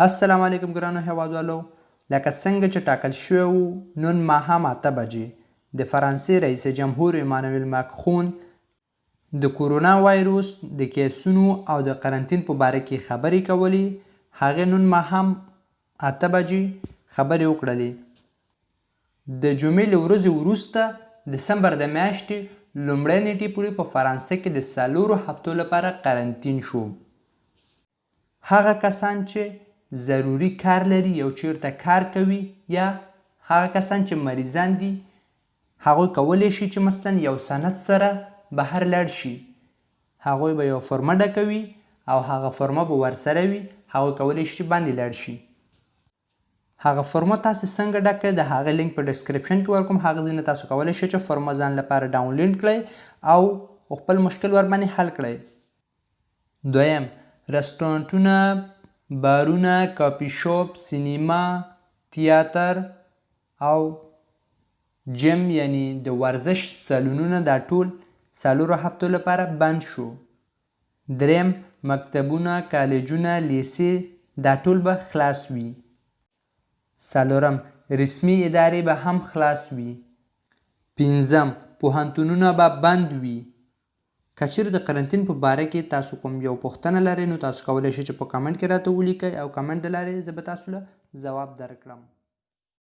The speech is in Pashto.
السلام علیکم ګرانو هیوادوالو، لکه څنګه چې ټاکل شوی و نن ماښام 8 بجې د فرانسې رئیس جمهور ایمانویل ماکرون د کورونا وایروس د کیسونو او د قرنطین په باره کې خبرې کولې. هغې نن ماښام 8 بجې خبرې وکړلې. د جمعې له ورځې وروسته دسمبر د میاشتې لومړۍ نیټې پورې په فرانسه کې د 4 هفتو لپاره قرنطین شو. هغه کسان چې ضروري کار لري یو چیرته کار کوي یا هغه کسان چې مریضان دي هغوی کولی شي چې مثلا یو سند سره بهر لاړ شي. هغوی به یو فرمه ډکوي او هغه فرمه به ورسره وي. هغوی کولی شي چې باندې لاړ شي. هغه فرمه تاسې څنګه ډک کړئ د هغه لینک په ډسکرپشن کې ورکوم. هغه ځای نه تاسو کولی شئ چې فرمه ځان لپاره ډاونلوډ کړئ او خپل مشکل ورباندې حل کړئ. دویم، رستورانتونه، بارونه، کافي شاپ، سینما، تیاتر او جیم یعنی د ورزش سالونونه دا ټول 4 هفتو لپاره بند شو. دریم، مکتبونه، کالجونه، لیسې دا ټول به خلاص وي. څلورم، رسمي ادارې به هم خلاص وي. پنځم، پوهنتونونه به بند وي. که چیرې د قرنطین په باره کې تاسو کوم یو پوښتنه لرئ نو تاسو کولی شئ چې په کمنټ کې راته ولیکئ او کمنټ د لارې زه به تاسو له ځواب درکړم.